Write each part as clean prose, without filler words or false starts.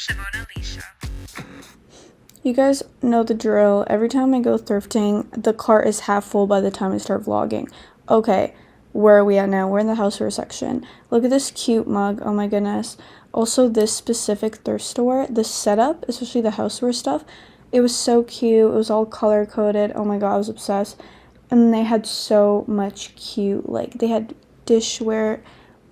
Simonalisa. You guys know the drill. Every time I go thrifting, the cart is half full by the time I start vlogging. Okay, where are we at now? We're in the houseware section. Look at this cute mug. Oh my goodness. Also, this specific thrift store, the setup, especially the houseware stuff, it was so cute. It was all color coded. Oh my god, I was obsessed. And they had so much cute, like, they had dishware,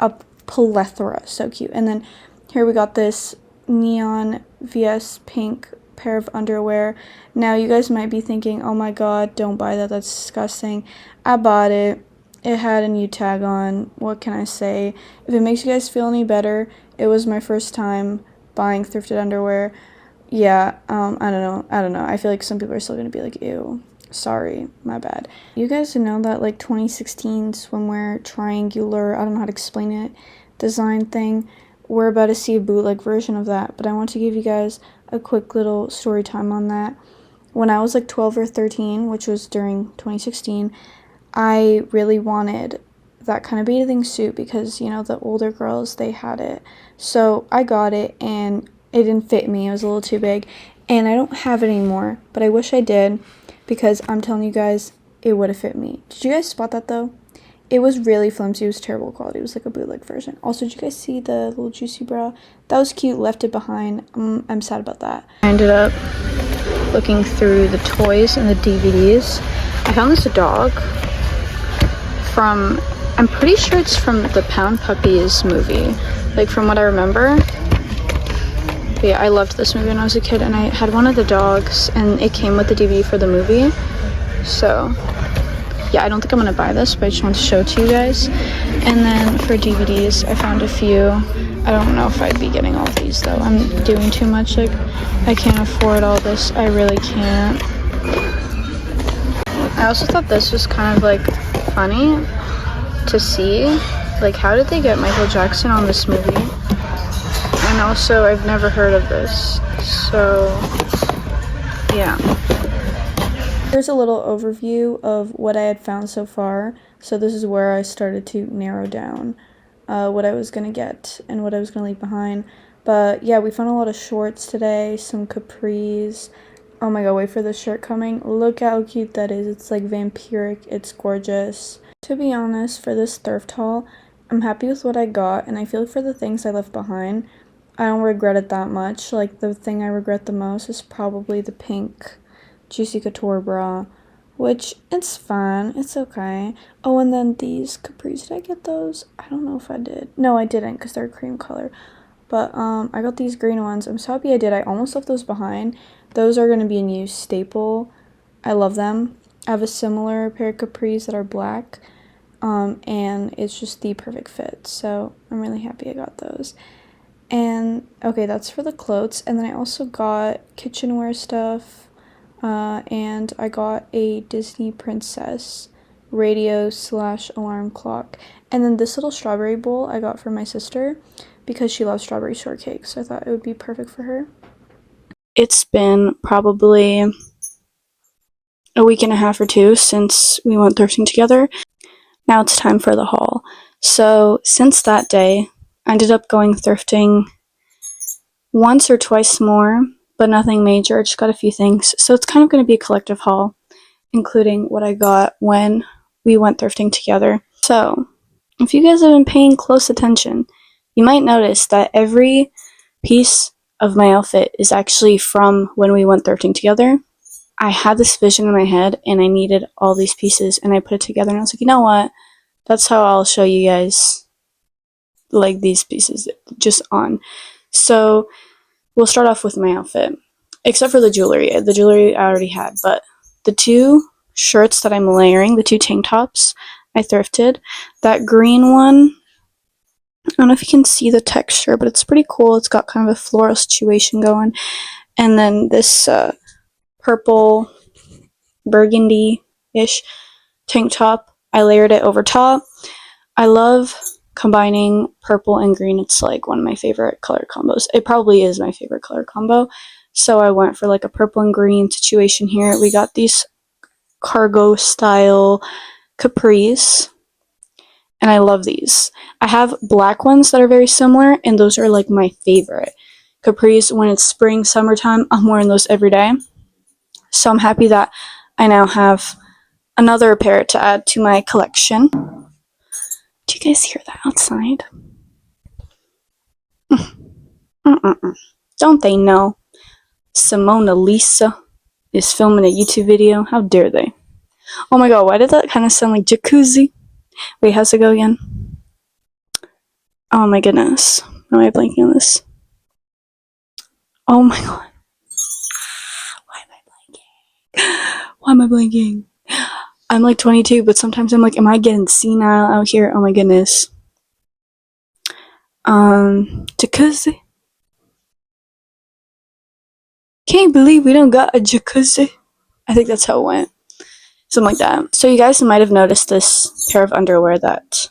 a plethora. So cute. And then here we got this neon VS pink pair of underwear. Now you guys might be thinking, oh my god, don't buy that, that's disgusting. I bought it. It had a new tag on. What can I say? If it makes you guys feel any better, it was my first time buying thrifted underwear. Yeah, I don't know. I feel like some people are still gonna be like, ew, sorry, my bad. You guys know that like 2016 swimwear triangular, I don't know how to explain it, design thing. We're about to see a bootleg version of that, but I want to give you guys a quick little story time on that. When I was like 12 or 13, which was during 2016, I really wanted that kind of bathing suit because, you know, the older girls, they had it. So I got it and it didn't fit me. It was a little too big and I don't have it anymore, but I wish I did because I'm telling you guys, it would have fit me. Did you guys spot that though? It was really flimsy. It was terrible quality. It was like a bootleg version. Also, did you guys see the little juicy bra? That was cute. Left it behind. I'm sad about that. I ended up looking through the toys and the DVDs. I found this dog from, I'm pretty sure it's from the Pound Puppies movie. Like from what I remember. But yeah, I loved this movie when I was a kid. And I had one of the dogs and it came with the DVD for the movie. So yeah, I don't think I'm gonna buy this, but I just want to show it to you guys. And then for DVDs, I found a few. I don't know if I'd be getting all of these though. I'm doing too much. Like, I can't afford all this. I really can't. I also thought this was kind of like funny to see. Like, how did they get Michael Jackson on this movie? And also, I've never heard of this. So, yeah. Here's a little overview of what I had found so far. So this is where I started to narrow down what I was going to get and what I was going to leave behind. But yeah, we found a lot of shorts today, some capris. Oh my god, wait for this shirt coming. Look how cute that is. It's like vampiric. It's gorgeous. To be honest, for this thrift haul, I'm happy with what I got. And I feel like for the things I left behind, I don't regret it that much. Like, the thing I regret the most is probably the pink Juicy Couture bra, which it's fine, it's okay. Oh, and then these capris, did I get those? I don't know if I did. No, I didn't because they're cream color. But I got these green ones. I'm so happy I did. I almost left those behind. Those are going to be a new staple. I love them. I have a similar pair of capris that are black, and it's just the perfect fit. So I'm really happy I got those. And okay, that's for the clothes. And then I also got kitchenware stuff. And I got a Disney princess radio / alarm clock. And then this little strawberry bowl I got for my sister because she loves strawberry shortcake, so I thought it would be perfect for her. It's been probably a week and a half or two since we went thrifting together. Now it's time for the haul. So since that day, I ended up going thrifting once or twice more, but nothing major. I just got a few things. So it's kind of going to be a collective haul, including what I got when we went thrifting together. So if you guys have been paying close attention, you might notice that every piece of my outfit is actually from when we went thrifting together. I had this vision in my head and I needed all these pieces and I put it together and I was like, you know what? That's how I'll show you guys like these pieces just on. So we'll start off with my outfit, except for the jewelry. The jewelry I already had, but the two shirts that I'm layering, the two tank tops, I thrifted. That green one, I don't know if you can see the texture, but it's pretty cool. It's got kind of a floral situation going. And then this purple burgundy-ish tank top, I layered it over top. I love combining purple and green. It's like one of my favorite color combos. It probably is my favorite color combo. So I went for like a purple and green situation here. We got these cargo style capris and I love these. I have black ones that are very similar and those are like my favorite capris when it's spring, summertime. I'm wearing those every day. So I'm happy that I now have another pair to add to my collection. Do you guys hear that outside? Don't they know? Simonalisa is filming a YouTube video. How dare they? Oh my god, why did that kind of sound like jacuzzi? Wait, how's it go again? Oh my goodness. Why am I blanking on this? Oh my god. Why am I blanking? Why am I blanking? I'm like 22, but sometimes I'm like, am I getting senile out here? Oh my goodness. Jacuzzi. Can't believe we don't got a jacuzzi. I think that's how it went. Something like that. So you guys might have noticed this pair of underwear that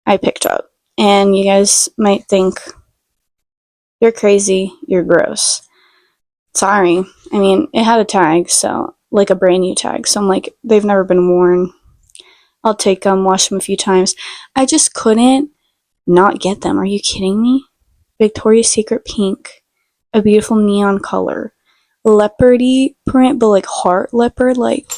I picked up. And you guys might think, you're crazy, you're gross. Sorry. I mean, it had a tag, so, like a brand new tag. So I'm like, they've never been worn. I'll take them, wash them a few times. I just couldn't not get them. Are you kidding me? Victoria's Secret pink. A beautiful neon color. Leopardy print, but like heart leopard. Like,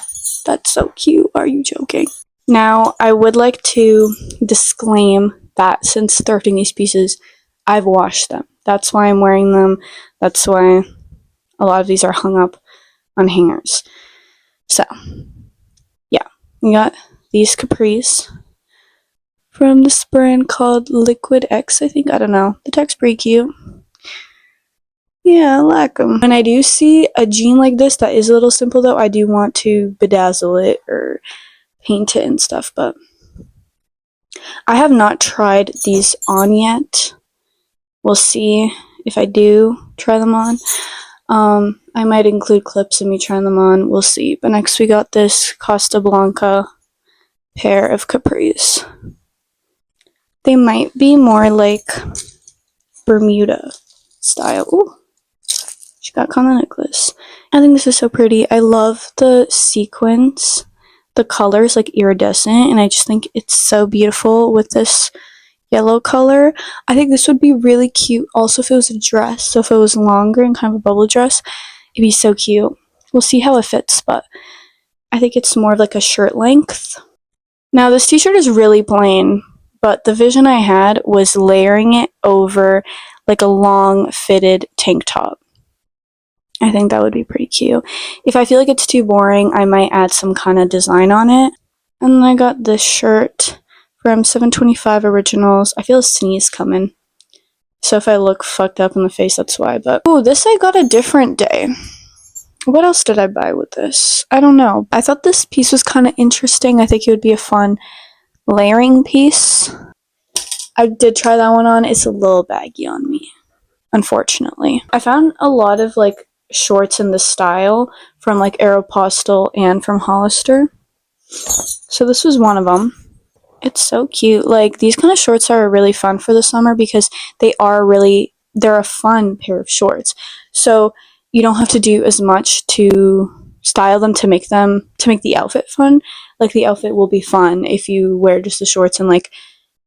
that's so cute. Are you joking? Now, I would like to disclaim that since thrifting these pieces, I've washed them. That's why I'm wearing them. That's why a lot of these are hung up on hangers. So, yeah. We got these capris from this brand called Liquid X, I think. I don't know. The tag's pretty cute. Yeah, I like them. When I do see a jean like this that is a little simple though, I do want to bedazzle it or paint it and stuff, but I have not tried these on yet. We'll see if I do try them on. I might include clips of me trying them on. We'll see. But next we got this Costa Blanca pair of capris. They might be more like Bermuda style. Ooh, she got caught on the necklace. I think this is so pretty. I love the sequins. The color's like iridescent, and I just think it's so beautiful with this yellow color. I think this would be really cute also if it was a dress. So if it was longer and kind of a bubble dress, it'd be so cute. We'll see how it fits, but I think it's more of like a shirt length. Now this t-shirt is really plain, but the vision I had was layering it over like a long fitted tank top. I think that would be pretty cute. If I feel like it's too boring, I might add some kind of design on it. And then I got this shirt from 725 Originals. I feel a sneeze coming. So if I look fucked up in the face, that's why. But, oh, this I got a different day. What else did I buy with this? I don't know. I thought this piece was kind of interesting. I think it would be a fun layering piece. I did try that one on. It's a little baggy on me, unfortunately. I found a lot of, like, shorts in this style from like Aeropostale and from Hollister. So this was one of them. It's so cute. Like, these kind of shorts are really fun for the summer because they're a fun pair of shorts. So you don't have to do as much to style them to make the outfit fun. Like, the outfit will be fun if you wear just the shorts and like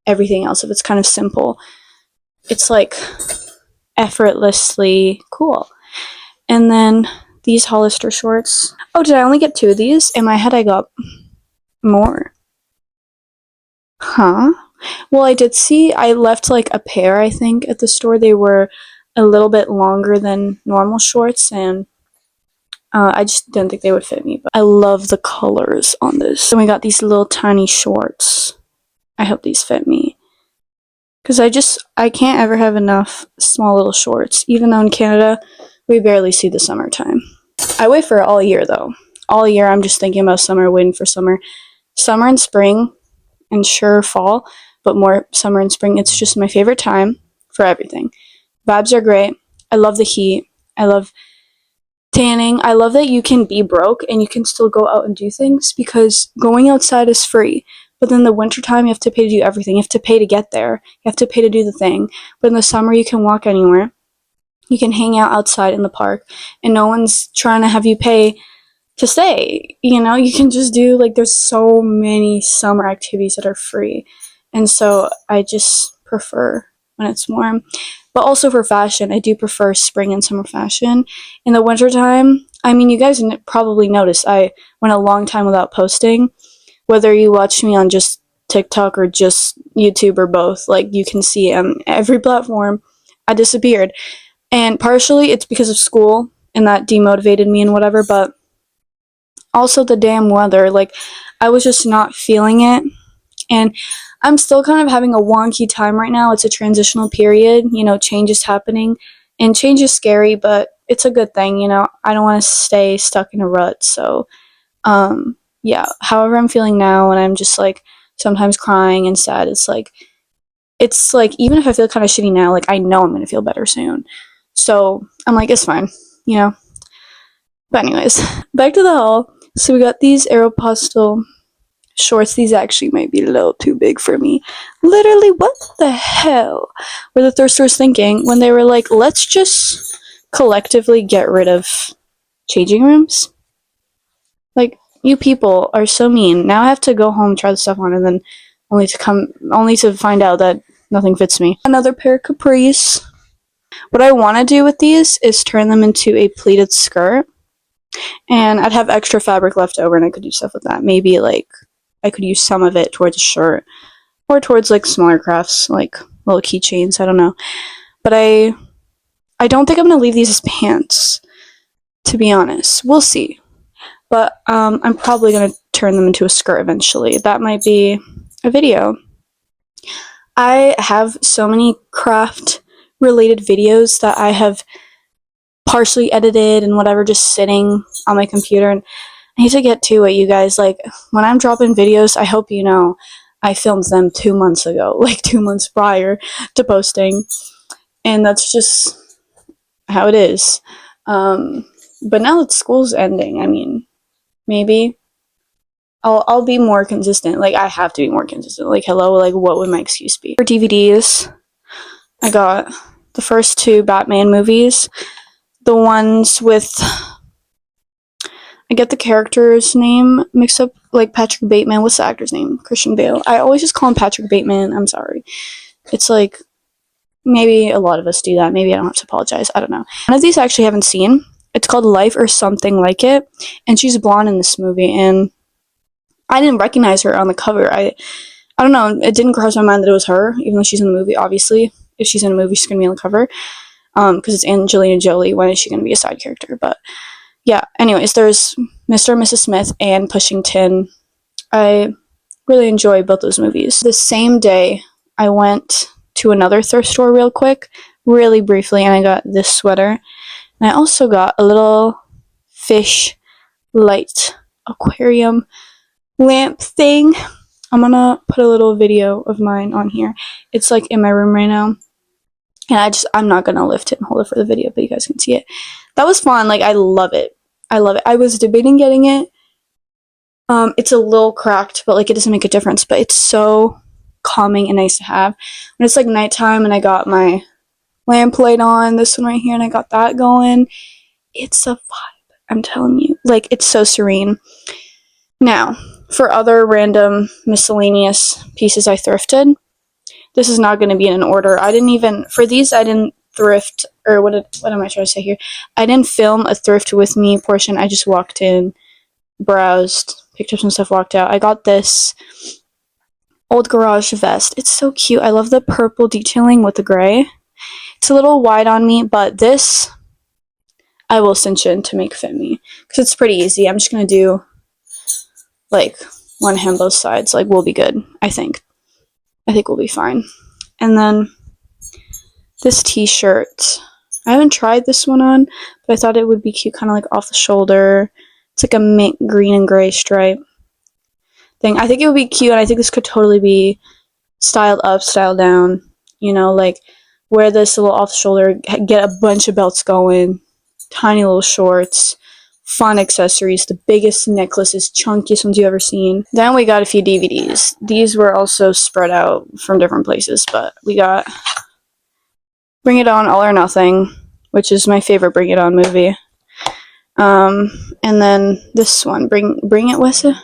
everything else, if it's kind of simple. It's like effortlessly cool. And then these Hollister shorts. Oh, did I only get 2 of these? In my head, I got more. Huh? Well, I did see, I left like a pair, I think, at the store. They were a little bit longer than normal shorts, and I just didn't think they would fit me. But I love the colors on this. And we got these little tiny shorts. I hope these fit me. Because I can't ever have enough small little shorts. Even though in Canada, we barely see the summertime. I wait for it all year, though. All year, I'm just thinking about summer, waiting for summer. Summer and spring, and sure, fall, but more summer and spring. It's just my favorite time for everything. Vibes are great. I love the heat. I love tanning. I love that you can be broke and you can still go out and do things, because going outside is free. But then the wintertime, you have to pay to do everything. You have to pay to get there. You have to pay to do the thing. But in the summer, you can walk anywhere. You can hang out outside in the park, and no one's trying to have you pay to stay. You know, you can just do, like, there's so many summer activities that are free. And so I just prefer when it's warm. But also for fashion, I do prefer spring and summer fashion. In the wintertime, I mean, you guys probably noticed I went a long time without posting. Whether you watch me on just TikTok or just YouTube or both, like, you can see on every platform, I disappeared. And partially it's because of school, and that demotivated me and whatever, but also the damn weather. Like, I was just not feeling it. And I'm still kind of having a wonky time right now. It's a transitional period, you know, change is happening. And change is scary, but it's a good thing, you know. I don't want to stay stuck in a rut. So, yeah, however I'm feeling now, and I'm just like sometimes crying and sad, it's like even if I feel kind of shitty now, like, I know I'm gonna feel better soon. So I'm like, it's fine, you know. But anyways, back to the haul. So we got these Aeropostale shorts. These actually might be a little too big for me. Literally, what the hell were the thrift stores thinking when they were like, let's just collectively get rid of changing rooms? Like, you people are so mean. Now I have to go home, try the stuff on, and then only to find out that nothing fits me. Another pair of capris. What I want to do with these is turn them into a pleated skirt, and I'd have extra fabric left over, and I could do stuff with that. Maybe, like, I could use some of it towards a shirt, or towards, like, smaller crafts, like little keychains, I don't know. But I don't think I'm gonna leave these as pants, to be honest. We'll see. But I'm probably gonna turn them into a skirt eventually. That might be a video. I have so many craft related videos that I have partially edited and whatever, just sitting on my computer, and I need to get to it, you guys. Like, when I'm dropping videos, I hope you know I filmed them 2 months ago, like 2 months prior to posting, and that's just how it is. But now that school's ending, I mean, maybe I'll be more consistent. Like, I have to be more consistent. Like, hello, like, what would my excuse be? For DVDs, I got the first 2 Batman movies. The ones with, I get the character's name mixed up, like Patrick Bateman. What's the actor's name? Christian Bale. I always just call him Patrick Bateman. I'm sorry. It's like, maybe a lot of us do that. Maybe I don't have to apologize. I don't know. One of these I actually haven't seen. It's called Life or Something Like It. And she's blonde in this movie. And I didn't recognize her on the cover. I don't know. It didn't cross my mind that it was her, even though she's in the movie, obviously. If she's in a movie, she's going to be on the cover. Because it's Angelina Jolie. When is she going to be a side character? But yeah, anyways, there's Mr. and Mrs. Smith and Pushington. I really enjoy both those movies. The same day, I went to another thrift store real quick, really briefly, and I got this sweater. And I also got a little fish light aquarium lamp thing. I'm gonna put a little video of mine on here. It's like in my room right now. And I'm not gonna lift it and hold it for the video, but you guys can see it. That was fun. Like, I love it. I love it. I was debating getting it. It's a little cracked, but, like, it doesn't make a difference. But it's so calming and nice to have. When it's, like, nighttime and I got my lamp light on, this one right here, and I got that going, it's a vibe. I'm telling you. Like, it's so serene. Now, for other random miscellaneous pieces I thrifted, this is not going to be in an order. For these, I didn't thrift, or what am I trying to say here? I didn't film a thrift with me portion. I just walked in, browsed, picked up some stuff, walked out. I got this old garage vest. It's so cute. I love the purple detailing with the gray. It's a little wide on me, but this I will cinch in to make fit me, because it's pretty easy. I'm just going to do, like, one hem both sides. Like, we'll be good, I think. I think we'll be fine. And then this t-shirt. I haven't tried this one on, but I thought it would be cute, kind of like off the shoulder. It's like a mint green and gray stripe thing. I think it would be cute, and I think this could totally be styled up, styled down. You know, like, wear this a little off the shoulder, get a bunch of belts going, tiny little shorts, fun accessories, the biggest necklaces, chunkiest ones you've ever seen. Then we got a few DVDs. These were also spread out from different places, but we got Bring It On, All or Nothing, which is my favorite Bring It On movie. And then this one, Bring It, what's it?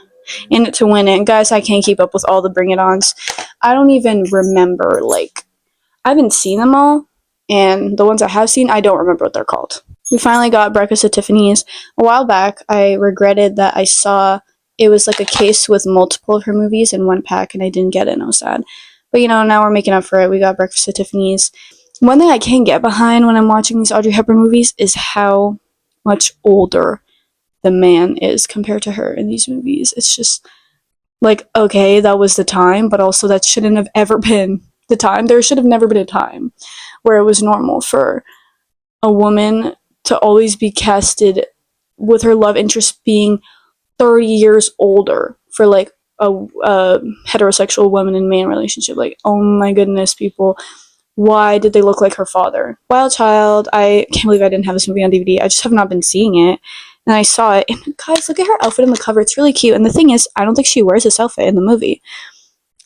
In It to Win It. Guys, I can't keep up with all the Bring It Ons. I don't even remember, like, I haven't seen them all, and the ones I have seen, I don't remember what they're called. We finally got Breakfast at Tiffany's. A while back, I regretted that I saw it was like a case with multiple of her movies in one pack, and I didn't get it, and I was sad. But, you know, now we're making up for it. We got Breakfast at Tiffany's. One thing I can't get behind when I'm watching these Audrey Hepburn movies is how much older the man is compared to her in these movies. It's just, like, okay, that was the time, but also that shouldn't have ever been the time. There should have never been a time where it was normal for a woman to always be casted with her love interest being 30 years older for, like, a heterosexual woman and man relationship. Like, oh my goodness, people. Why did they look like her father? Wild Child. I can't believe I didn't have this movie on DVD. I just have not been seeing it. And I saw it, and guys, look at her outfit on the cover. It's really cute. And the thing is, I don't think she wears this outfit in the movie.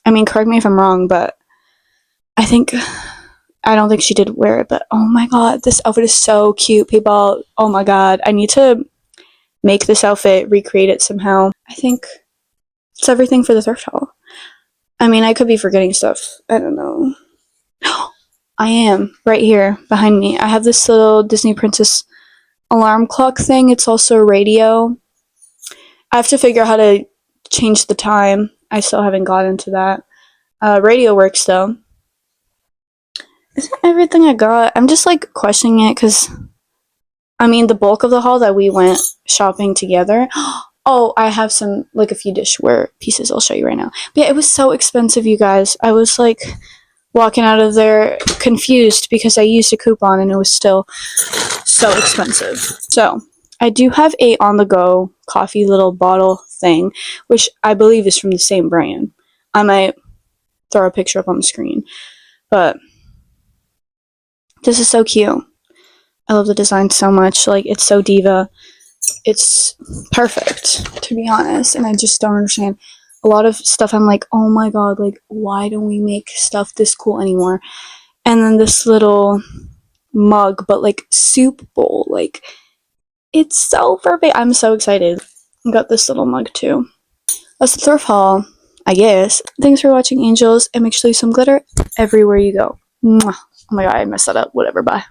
I mean, correct me if I'm wrong, but I don't think she did wear it. But oh my god, this outfit is so cute, people. Oh my god, I need to make this outfit, recreate it somehow. I think it's everything for the thrift haul. I mean, I could be forgetting stuff. I don't know. I am, right here, behind me. I have this little Disney Princess alarm clock thing. It's also a radio. I have to figure out how to change the time. I still haven't got into that. Radio works though. Is that everything I got? I'm just like questioning it because I mean the bulk of the haul that we went shopping together. Oh, I have some, like, a few dishware pieces I'll show you right now. But yeah, it was so expensive, you guys. I was like walking out of there confused because I used a coupon and it was still so expensive. So I do have a on-the-go coffee little bottle thing, which I believe is from the same brand. I might throw a picture up on the screen, but this is so cute. I love the design so much. Like, it's so diva. It's perfect, to be honest, and I just don't understand. A lot of stuff I'm like, oh my god, like, why don't we make stuff this cool anymore? And then this little mug, but like soup bowl, like, it's so perfect. I'm so excited. I got this little mug too. That's the thrift haul, I guess. Thanks for watching, angels, and make sure you leave some glitter everywhere you go. Mwah. Oh my god, I messed that up. Whatever, bye.